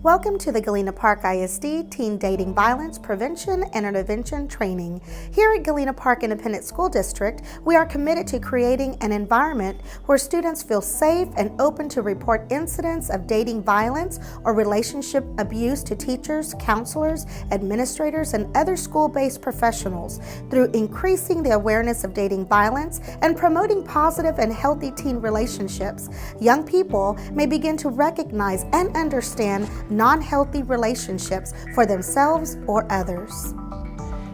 Welcome to the Galena Park ISD Teen Dating Violence Prevention and Intervention Training. Here at Galena Park Independent School District, we are committed to creating an environment where students feel safe and open to report incidents of dating violence or relationship abuse to teachers, counselors, administrators, and other school-based professionals. Through increasing the awareness of dating violence and promoting positive and healthy teen relationships, young people may begin to recognize and understand non-healthy relationships for themselves or others.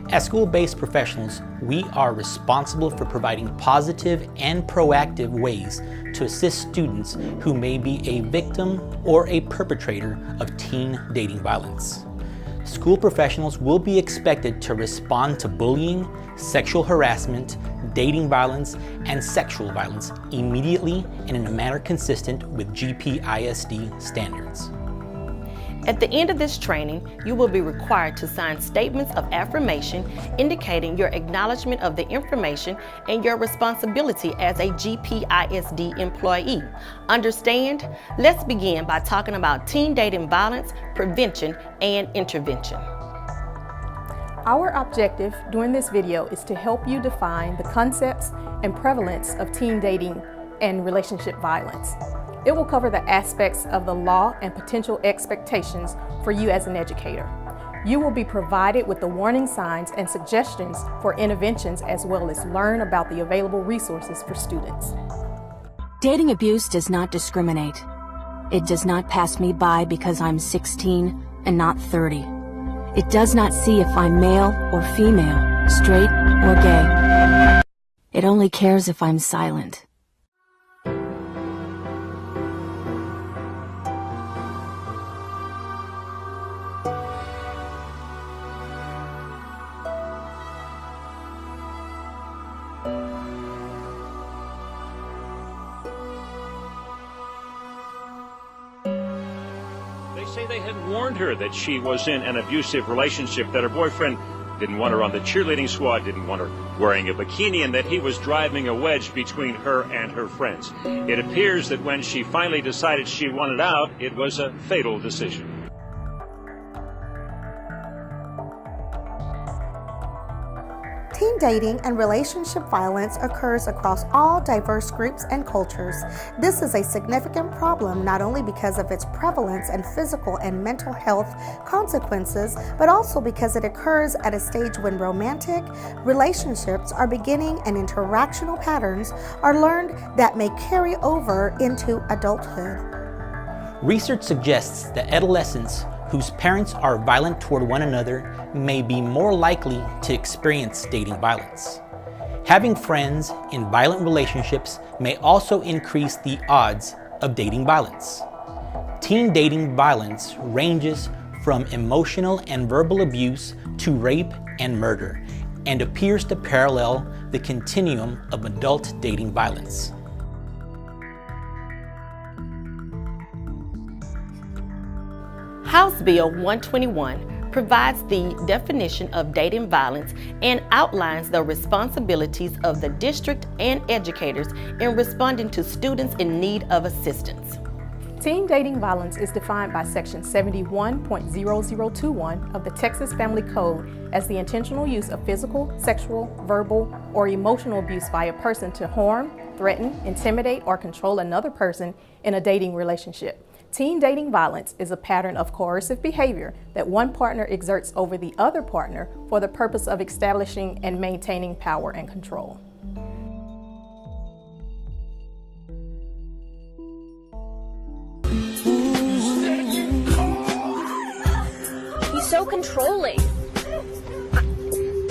As school-based professionals, we are responsible for providing positive and proactive ways to assist students who may be a victim or a perpetrator of teen dating violence. School professionals will be expected to respond to bullying, sexual harassment, dating violence, and sexual violence immediately and in a manner consistent with GPISD standards. At the end of this training, you will be required to sign statements of affirmation indicating your acknowledgement of the information and your responsibility as a GPISD employee. Understand? Let's begin by talking about teen dating violence, prevention, and intervention. Our objective during this video is to help you define the concepts and prevalence of teen dating and relationship violence. It will cover the aspects of the law and potential expectations for you as an educator. You will be provided with the warning signs and suggestions for interventions, as well as learn about the available resources for students. Dating abuse does not discriminate. It does not pass me by because I'm 16 and not 30. It does not see if I'm male or female, straight or gay. It only cares if I'm silent. They say they had warned her that she was in an abusive relationship, that her boyfriend didn't want her on the cheerleading squad, didn't want her wearing a bikini, and that he was driving a wedge between her and her friends. It appears that when she finally decided she wanted out, it was a fatal decision. Teen dating and relationship violence occurs across all diverse groups and cultures. This is a significant problem not only because of its prevalence and physical and mental health consequences, but also because it occurs at a stage when romantic relationships are beginning and interactional patterns are learned that may carry over into adulthood. Research suggests that adolescents whose parents are violent toward one another may be more likely to experience dating violence. Having friends in violent relationships may also increase the odds of dating violence. Teen dating violence ranges from emotional and verbal abuse to rape and murder, and appears to parallel the continuum of adult dating violence. House Bill 121 provides the definition of dating violence and outlines the responsibilities of the district and educators in responding to students in need of assistance. Teen dating violence is defined by Section 71.0021 of the Texas Family Code as the intentional use of physical, sexual, verbal, or emotional abuse by a person to harm, threaten, intimidate, or control another person in a dating relationship. Teen dating violence is a pattern of coercive behavior that one partner exerts over the other partner for the purpose of establishing and maintaining power and control. He's so controlling.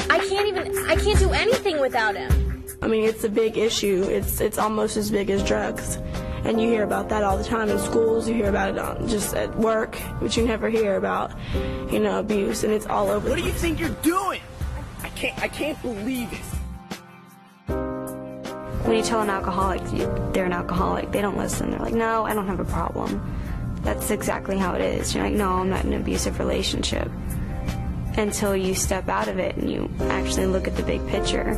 I can't do anything without him. I mean, it's a big issue. It's almost as big as drugs. And you hear about that all the time in schools. You hear about it just at work, but you never hear about, abuse, and it's all over. What do you think you're doing? I can't believe it. When you tell an alcoholic they're an alcoholic, they don't listen. They're like, no, I don't have a problem. That's exactly how it is. You're like, no, I'm not in an abusive relationship. Until you step out of it and you actually look at the big picture.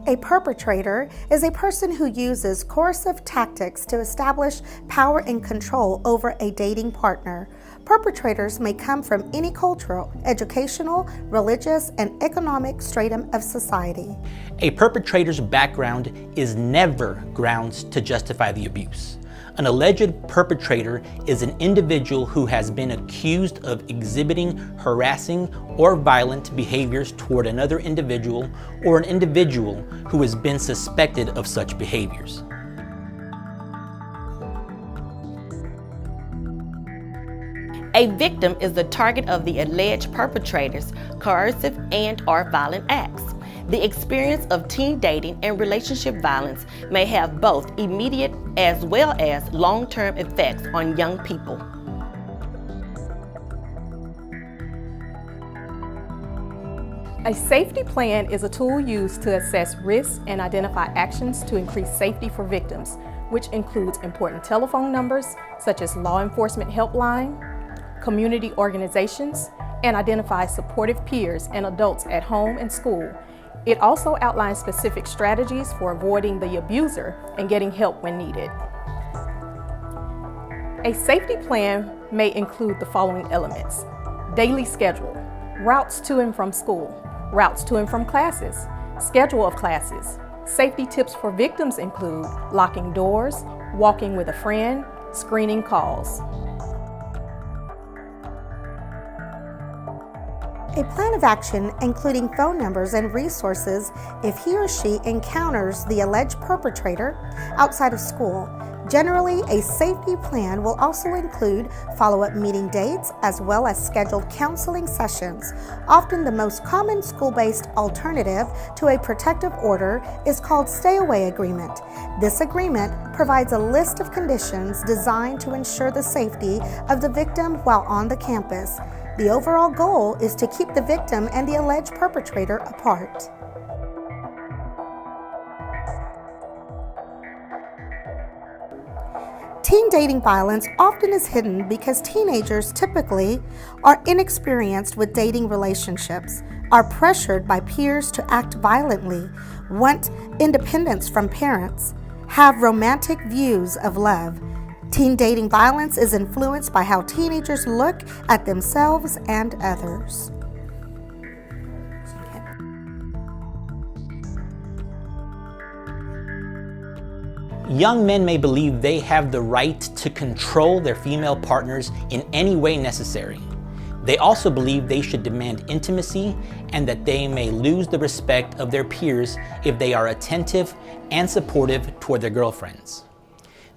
A perpetrator is a person who uses coercive tactics to establish power and control over a dating partner. Perpetrators may come from any cultural, educational, religious, and economic stratum of society. A perpetrator's background is never grounds to justify the abuse. An alleged perpetrator is an individual who has been accused of exhibiting harassing or violent behaviors toward another individual or an individual who has been suspected of such behaviors. A victim is the target of the alleged perpetrator's coercive and/or violent acts. The experience of teen dating and relationship violence may have both immediate as well as long-term effects on young people. A safety plan is a tool used to assess risks and identify actions to increase safety for victims, which includes important telephone numbers such as law enforcement helpline, community organizations, and identifies supportive peers and adults at home and school. It also outlines specific strategies for avoiding the abuser and getting help when needed. A safety plan may include the following elements: daily schedule, routes to and from school, routes to and from classes, schedule of classes. Safety tips for victims include locking doors, walking with a friend, screening calls. A plan of action, including phone numbers and resources if he or she encounters the alleged perpetrator outside of school. Generally, a safety plan will also include follow-up meeting dates as well as scheduled counseling sessions. Often the most common school-based alternative to a protective order is called stay-away agreement. This agreement provides a list of conditions designed to ensure the safety of the victim while on the campus. The overall goal is to keep the victim and the alleged perpetrator apart. Teen dating violence often is hidden because teenagers typically are inexperienced with dating relationships, are pressured by peers to act violently, want independence from parents, have romantic views of love. Teen dating violence is influenced by how teenagers look at themselves and others. Young men may believe they have the right to control their female partners in any way necessary. They also believe they should demand intimacy and that they may lose the respect of their peers if they are attentive and supportive toward their girlfriends.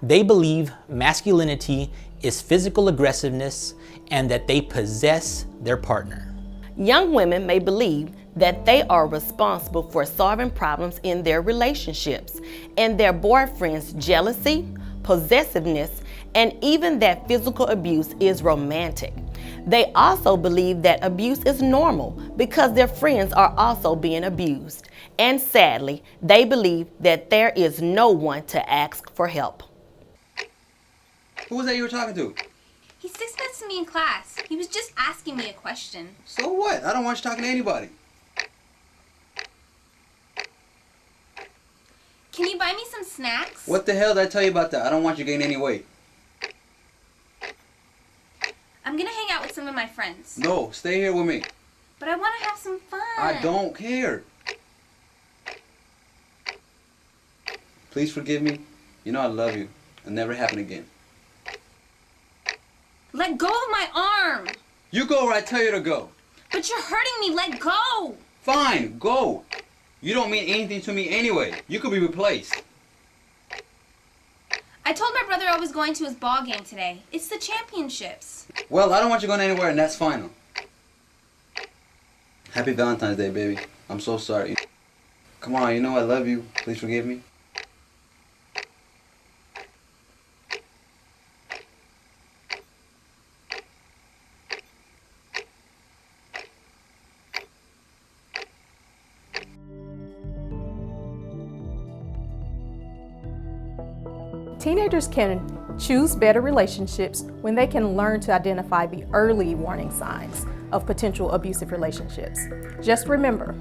They believe masculinity is physical aggressiveness and that they possess their partner. Young women may believe that they are responsible for solving problems in their relationships and their boyfriend's jealousy, possessiveness, and even that physical abuse is romantic. They also believe that abuse is normal because their friends are also being abused. And sadly, they believe that there is no one to ask for help. Who was that you were talking to? He sits next to me in class. He was just asking me a question. So what? I don't want you talking to anybody. Can you buy me some snacks? What the hell did I tell you about that? I don't want you gaining any weight. I'm gonna hang out with some of my friends. No, stay here with me. But I want to have some fun. I don't care. Please forgive me. You know I love you. It'll never happen again. Let go of my arm. You go where I tell you to go. But you're hurting me. Let go. Fine, go. You don't mean anything to me anyway. You could be replaced. I told my brother I was going to his ball game today. It's the championships. Well, I don't want you going anywhere, and that's final. Happy Valentine's Day, baby. I'm so sorry. Come on, you know I love you. Please forgive me. Teenagers can choose better relationships when they can learn to identify the early warning signs of potential abusive relationships. Just remember,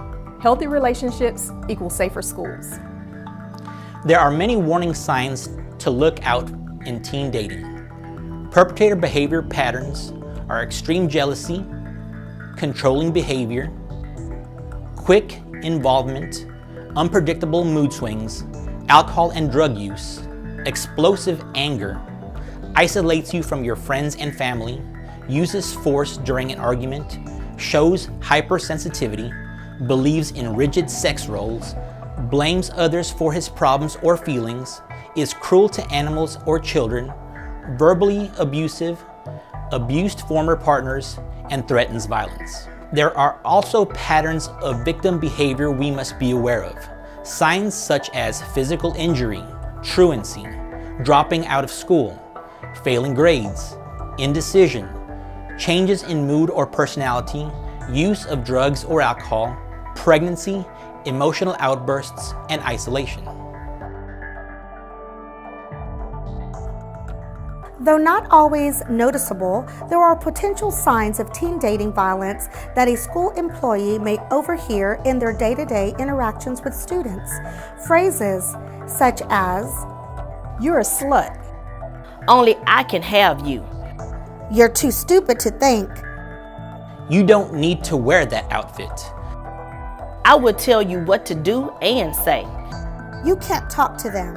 Healthy relationships equal safer schools. There are many warning signs to look out in teen dating. Perpetrator behavior patterns are extreme jealousy, controlling behavior, quick involvement, unpredictable mood swings, alcohol and drug use, explosive anger, isolates you from your friends and family, uses force during an argument, shows hypersensitivity, believes in rigid sex roles, blames others for his problems or feelings, is cruel to animals or children, verbally abusive, abused former partners, and threatens violence. There are also patterns of victim behavior we must be aware of. Signs such as physical injury, truancy, dropping out of school, failing grades, indecision, changes in mood or personality, use of drugs or alcohol, pregnancy, emotional outbursts, and isolation. Though not always noticeable, there are potential signs of teen dating violence that a school employee may overhear in their day-to-day interactions with students. Phrases such as, "You're a slut." "Only I can have you." "You're too stupid to think." "You don't need to wear that outfit." "I would tell you what to do and say." "You can't talk to them."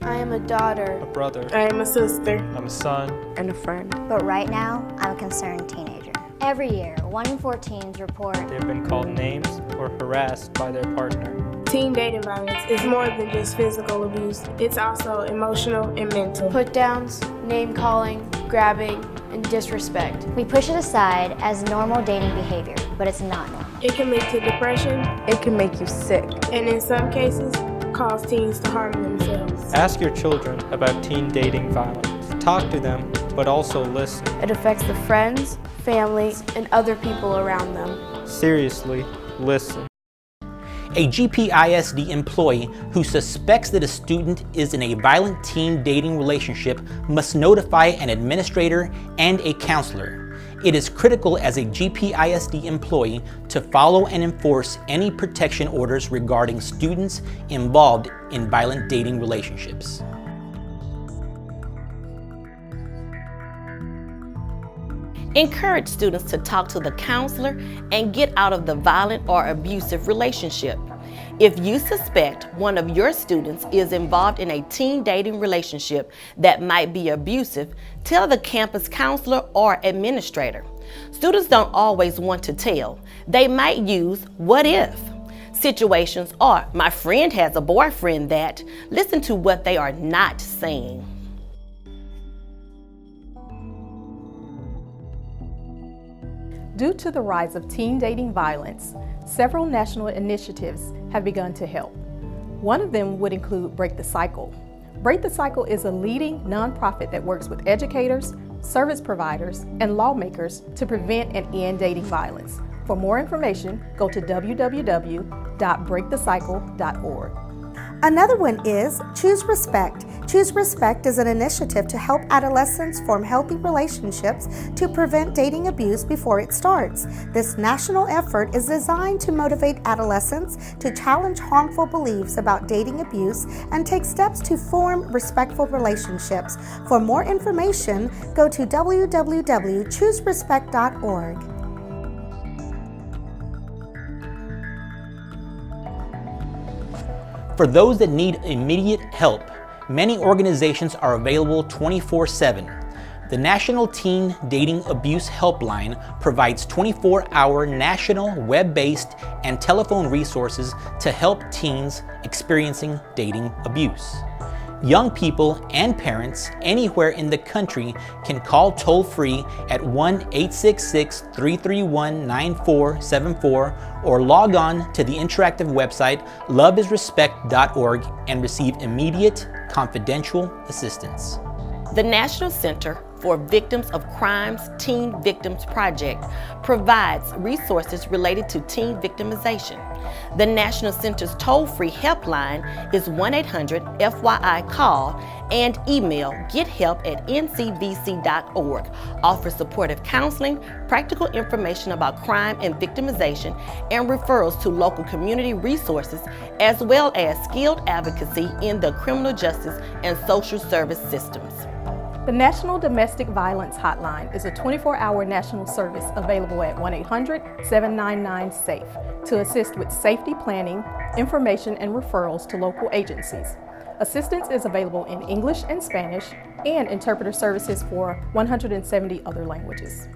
I am a daughter. A brother. I am a sister. I'm a son. And a friend. But right now, I'm a concerned teenager. Every year, 1 in 4 teens report they've been called names or harassed by their partner. Teen dating violence is more than just physical abuse. It's also emotional and mental. Put downs, name calling, grabbing, and disrespect. We push it aside as normal dating behavior, but it's not normal. It can lead to depression. It can make you sick. And in some cases, cause teens to harm themselves. Ask your children about teen dating violence. Talk to them, but also listen. It affects the friends, family, and other people around them. Seriously, listen. A GPISD employee who suspects that a student is in a violent teen dating relationship must notify an administrator and a counselor. It is critical as a GPISD employee to follow and enforce any protection orders regarding students involved in violent dating relationships. Encourage students to talk to the counselor and get out of the violent or abusive relationship. If you suspect one of your students is involved in a teen dating relationship that might be abusive, tell the campus counselor or administrator. Students don't always want to tell. They might use "what if" situations or "my friend has a boyfriend that." Listen to what they are not saying. Due to the rise of teen dating violence, several national initiatives have begun to help. One of them would include Break the Cycle. Break the Cycle is a leading nonprofit that works with educators, service providers, and lawmakers to prevent and end dating violence. For more information, go to www.breakthecycle.org. Another one is Choose Respect. Choose Respect is an initiative to help adolescents form healthy relationships to prevent dating abuse before it starts. This national effort is designed to motivate adolescents to challenge harmful beliefs about dating abuse and take steps to form respectful relationships. For more information, go to www.chooserespect.org. For those that need immediate help, many organizations are available 24/7. The National Teen Dating Abuse Helpline provides 24-hour national web-based and telephone resources to help teens experiencing dating abuse. Young people and parents anywhere in the country can call toll-free at 1-866-331-9474 or log on to the interactive website loveisrespect.org and receive immediate, confidential assistance. The National Center for Victims of Crimes Teen Victims Project provides resources related to teen victimization. The National Center's toll-free helpline is 1-800-FYI-CALL and email gethelp@ncvc.org. Offers supportive counseling, practical information about crime and victimization, and referrals to local community resources, as well as skilled advocacy in the criminal justice and social service systems. The National Domestic Violence Hotline is a 24-hour national service available at 1-800-799-SAFE to assist with safety planning, information, and referrals to local agencies. Assistance is available in English and Spanish, and interpreter services for 170 other languages.